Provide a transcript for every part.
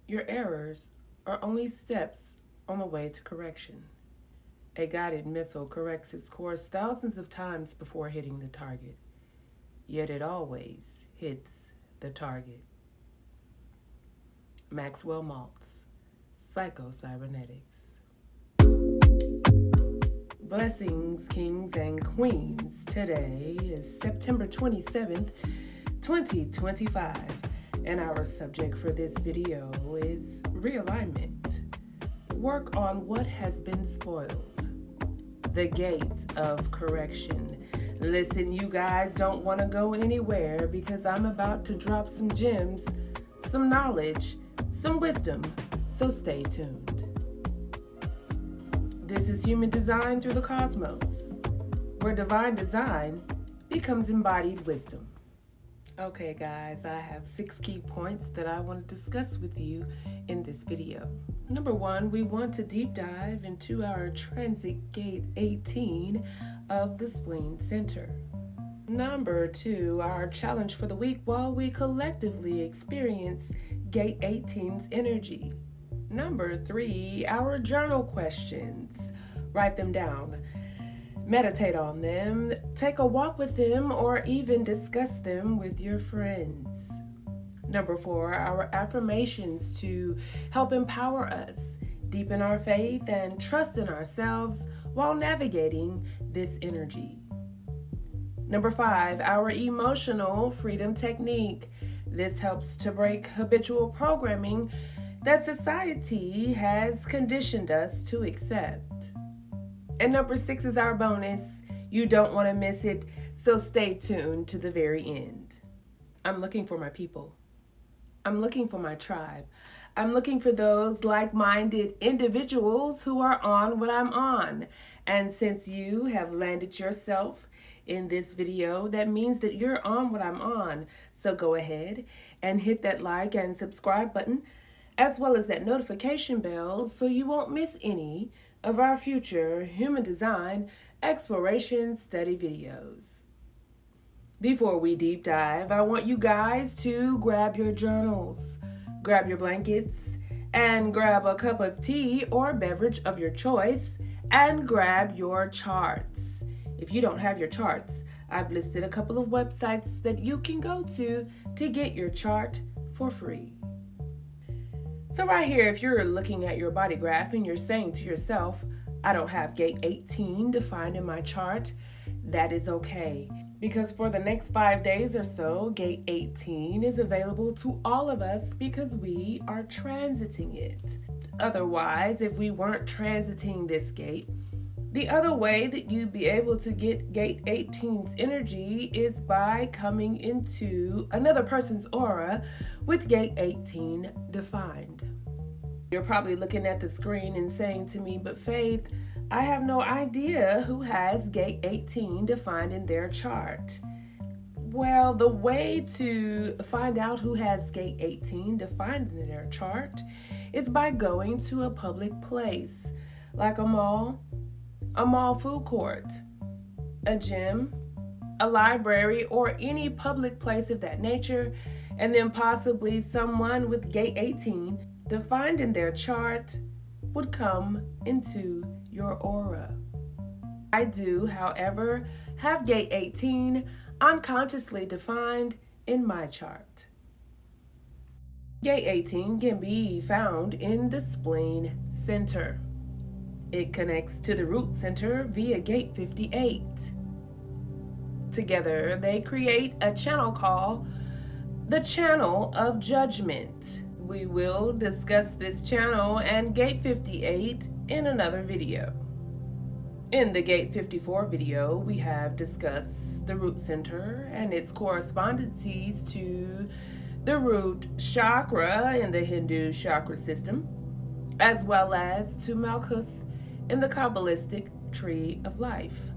Your errors are only steps on the way to correction. A guided missile corrects its course thousands of times before hitting the target, yet it always hits the target. Maxwell Maltz, Psycho-Cybernetics. Blessings, kings and queens. Today is September 27th, 2025, and our subject for this video is realignment. Work on what has been spoiled. The gate of correction. Listen, you guys don't want to go anywhere because I'm about to drop some gems, some knowledge, some wisdom, so stay tuned. This is human design through the cosmos, where divine design becomes embodied wisdom. Okay guys, I have 6 key points that I want to discuss with you in this video. Number 1, we want to deep dive into our transit gate 18 of the Spleen Center. Number 2, our challenge for the week while we collectively experience gate 18's energy. Number 3, our journal questions. Write them down. Meditate on them, take a walk with them, or even discuss them with your friends. Number 4, our affirmations to help empower us, deepen our faith, and trust in ourselves while navigating this energy. Number 5, our emotional freedom technique. This helps to break habitual programming that society has conditioned us to accept. And number 6 is our bonus. You don't want to miss it, so stay tuned to the very end. I'm looking for my people. I'm looking for my tribe. I'm looking for those like-minded individuals who are on what I'm on. And since you have landed yourself in this video, that means that you're on what I'm on. So go ahead and hit that like and subscribe button, as well as that notification bell, so you won't miss any of our future human design exploration study videos. Before we deep dive, I want you guys to grab your journals, grab your blankets, and grab a cup of tea or beverage of your choice, and grab your charts. If you don't have your charts, I've listed a couple of websites that you can go to get your chart for free. So right here, if you're looking at your body graph and you're saying to yourself, I don't have gate 18 defined in my chart, that is okay. Because for the next 5 days or so, gate 18 is available to all of us because we are transiting it. Otherwise, if we weren't transiting this gate, the other way that you'd be able to get gate 18's energy is by coming into another person's aura with gate 18 defined. You're probably looking at the screen and saying to me, but Faith, I have no idea who has gate 18 defined in their chart. Well, the way to find out who has gate 18 defined in their chart is by going to a public place, like a mall food court, a gym, a library, or any public place of that nature, and then possibly someone with gate 18 defined in their chart would come into your aura. I do, however, have gate 18 unconsciously defined in my chart. Gate 18 can be found in the Spleen Center. It connects to the root center via gate 58. Together, they create a channel called the Channel of Judgment. We will discuss this channel and gate 58 in another video. In the gate 54 video, we have discussed the root center and its correspondences to the root chakra in the Hindu chakra system, as well as to Malkuth in the Qabalistic tree of life.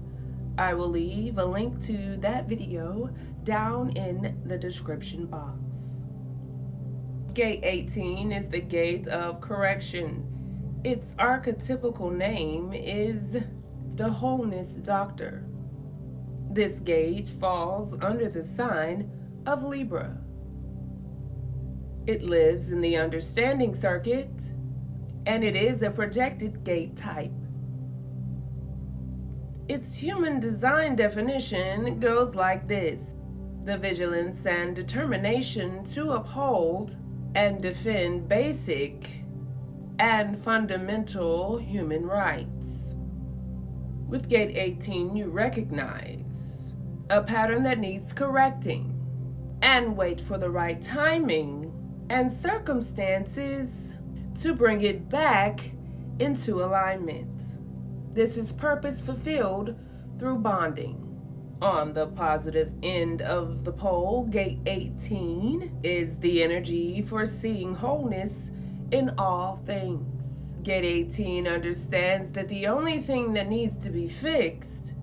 I will leave a link to that video down in the description box. Gate 18 is the gate of correction. Its archetypical name is the Wholeness Doctor. This gate falls under the sign of Libra. It lives in the understanding circuit, and it is a projected gate type. Its human design definition goes like this: the vigilance and determination to uphold and defend basic and fundamental human rights. With Gate 18, you recognize a pattern that needs correcting and wait for the right timing and circumstances to bring it back into alignment. This is purpose fulfilled through bonding. On the positive end of the pole, Gate 18 is the energy for seeing wholeness in all things. Gate 18 understands that the only thing that needs to be fixed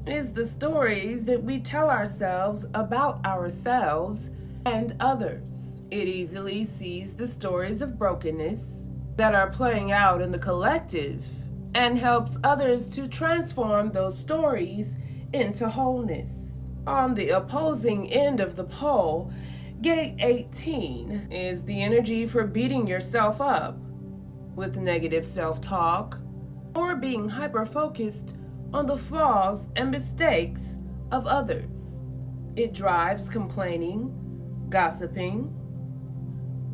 is the stories that we tell ourselves about ourselves and others. It easily sees the stories of brokenness that are playing out in the collective and helps others to transform those stories into wholeness. On the opposing end of the pole, Gate 18 is the energy for beating yourself up with negative self-talk or being hyper-focused on the flaws and mistakes of others. It drives complaining, gossiping,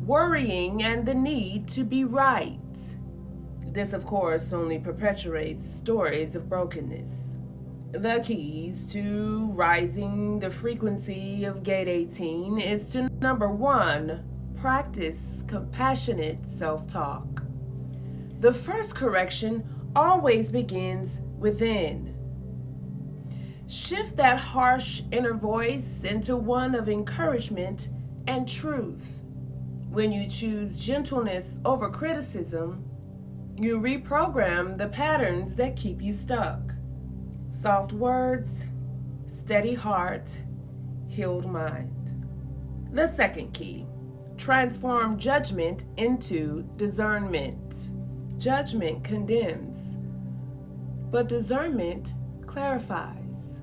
worrying, and the need to be right. This, of course, only perpetuates stories of brokenness. The keys to rising the frequency of Gate 18 is to, number 1, practice compassionate self-talk. The first correction always begins within. Shift that harsh inner voice into one of encouragement and truth. When you choose gentleness over criticism, you reprogram the patterns that keep you stuck. Soft words, steady heart, healed mind. The second key, transform judgment into discernment. Judgment condemns, but discernment clarifies.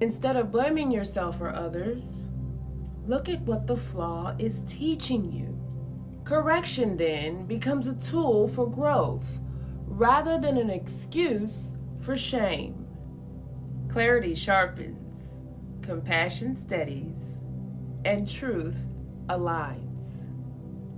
Instead of blaming yourself or others, look at what the flaw is teaching you. Correction then becomes a tool for growth rather than an excuse for shame. Clarity sharpens, compassion steadies, and truth aligns.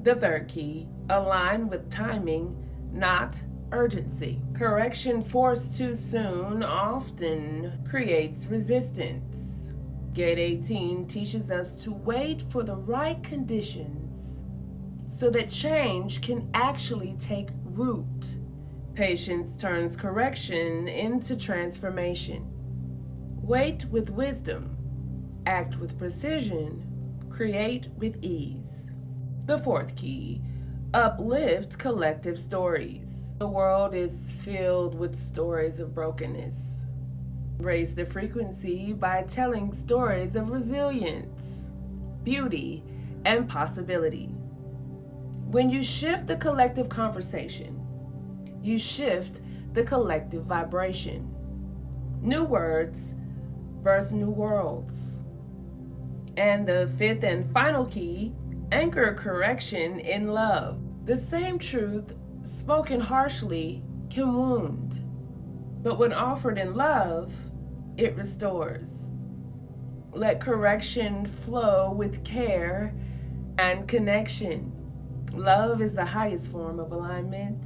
The third key, align with timing, not urgency. Correction forced too soon often creates resistance. Gate 18 teaches us to wait for the right conditions so that change can actually take root. Patience turns correction into transformation. Wait with wisdom, act with precision, create with ease. The fourth key, uplift collective stories. The world is filled with stories of brokenness. Raise the frequency by telling stories of resilience, beauty, and possibility. When you shift the collective conversation, you shift the collective vibration. New words birth new worlds. And the fifth and final key, anchor correction in love. The same truth spoken harshly can wound, but when offered in love, it restores. Let correction flow with care and connection. Love is the highest form of alignment.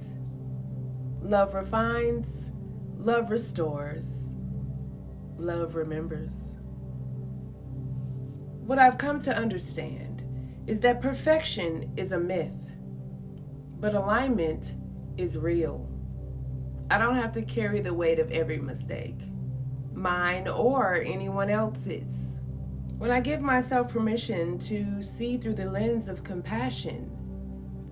Love refines, love restores, love remembers. What I've come to understand is that perfection is a myth, but alignment is real. I don't have to carry the weight of every mistake, mine or anyone else's. When I give myself permission to see through the lens of compassion,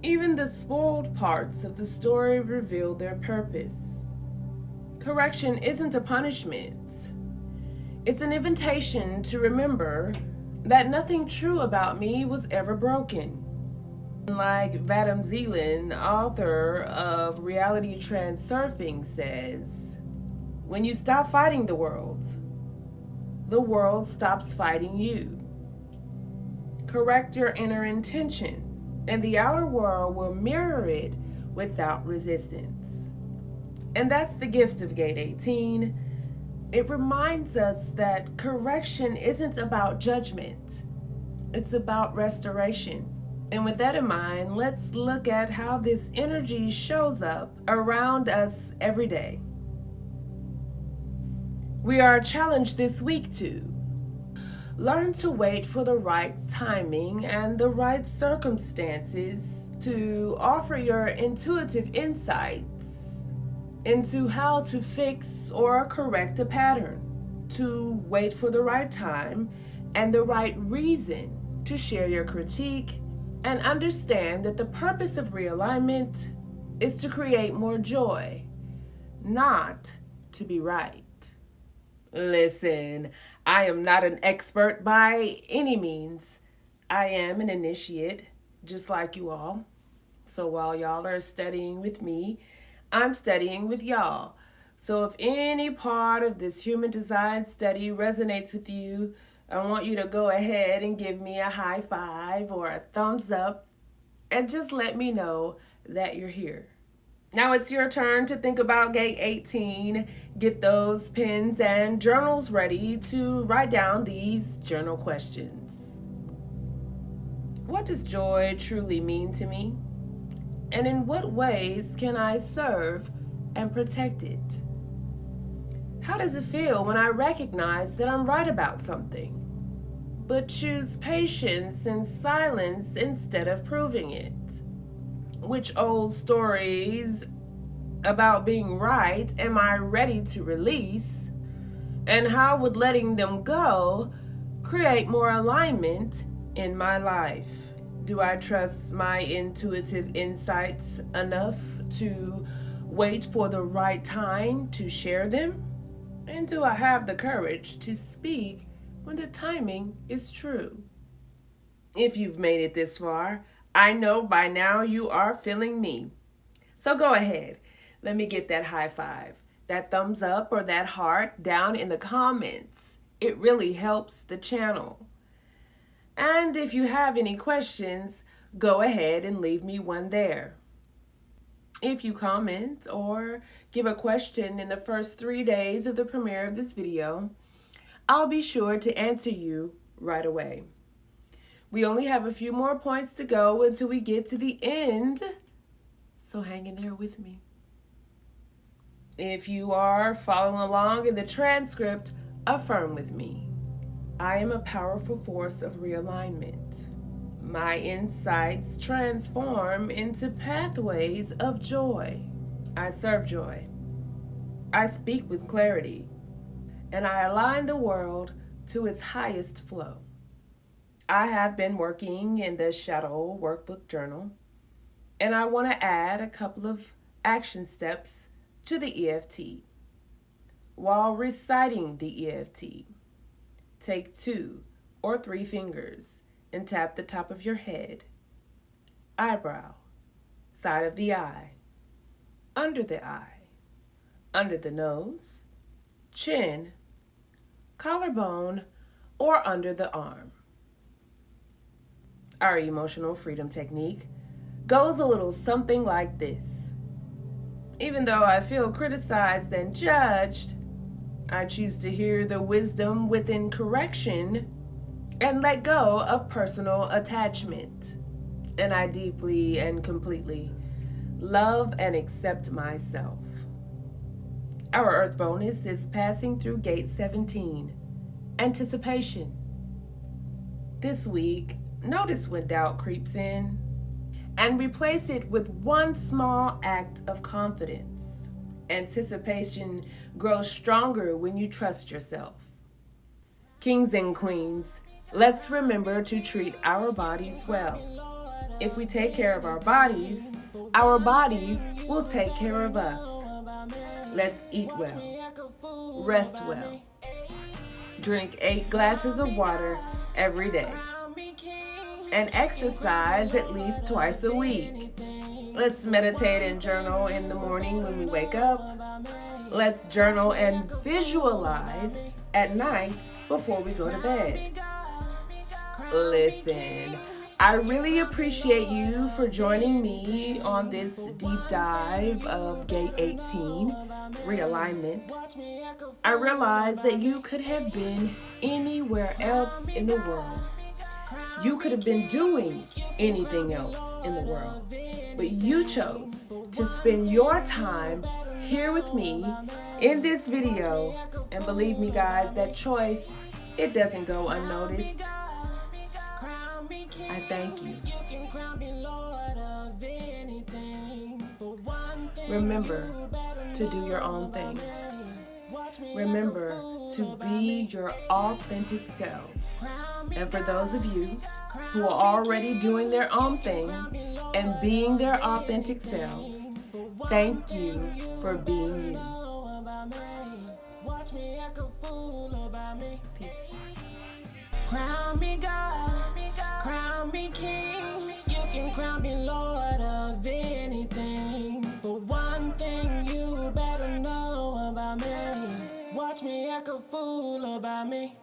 even the spoiled parts of the story reveal their purpose. Correction isn't a punishment. It's an invitation to remember that nothing true about me was ever broken. Like Vadim Zeland, author of Reality Transurfing, says, when you stop fighting the world stops fighting you. Correct your inner intention. and the outer world will mirror it without resistance. And that's the gift of Gate 18. It reminds us that correction isn't about judgment. It's about restoration. And with that in mind, let's look at how this energy shows up around us every day. We are challenged this week to learn to wait for the right timing and the right circumstances to offer your intuitive insights into how to fix or correct a pattern, to wait for the right time and the right reason to share your critique, and understand that the purpose of realignment is to create more joy, not to be right. Listen, I am not an expert by any means. I am an initiate, just like you all. So while y'all are studying with me, I'm studying with y'all. So if any part of this human design study resonates with you, I want you to go ahead and give me a high five or a thumbs up and just let me know that you're here. Now it's your turn to think about Gate 18. Get those pens and journals ready to write down these journal questions. What does joy truly mean to me? And in what ways can I serve and protect it? How does it feel when I recognize that I'm right about something, but choose patience and silence instead of proving it? Which old stories about being right am I ready to release? And how would letting them go create more alignment in my life? Do I trust my intuitive insights enough to wait for the right time to share them? And do I have the courage to speak when the timing is true? If you've made it this far, I know by now you are feeling me. So go ahead. Let me get that high five, that thumbs up, or that heart down in the comments. It really helps the channel. And if you have any questions, go ahead and leave me one there. If you comment or give a question in the first 3 days of the premiere of this video, I'll be sure to answer you right away. We only have a few more points to go until we get to the end, so hang in there with me. If you are following along in the transcript, affirm with me. I am a powerful force of realignment. My insights transform into pathways of joy. I serve joy. I speak with clarity, and I align the world to its highest flow. I have been working in the Shadow Workbook journal, and I want to add a couple of action steps to the EFT. While reciting the EFT, take 2 or 3 fingers and tap the top of your head, eyebrow, side of the eye, under the nose, chin, collarbone, or under the arm. Our emotional freedom technique goes a little something like this. Even though I feel criticized and judged, I choose to hear the wisdom within correction and let go of personal attachment. And I deeply and completely love and accept myself. Our Earth bonus is passing through Gate 17, anticipation. This week, notice when doubt creeps in and replace it with one small act of confidence. Anticipation grows stronger when you trust yourself. Kings and queens, let's remember to treat our bodies well. If we take care of our bodies will take care of us. Let's eat well, rest well, drink 8 glasses of water every day, and exercise at least twice a week. Let's meditate and journal in the morning when we wake up. Let's journal and visualize at night before we go to bed. Listen, I really appreciate you for joining me on this deep dive of Gate 18, Realignment. I realized that you could have been anywhere else in the world. You could have been doing anything else in the world, but you chose to spend your time here with me in this video, and believe me guys, that choice, it doesn't go unnoticed. I thank you. Remember to do your own thing. Remember to be your authentic selves. And for those of you who are already doing their own thing and being their authentic selves, thank you for being you. Peace. Crown me God, crown me King. You can crown me Lord of anything. But one thing you better know about me, watch me act a fool about me.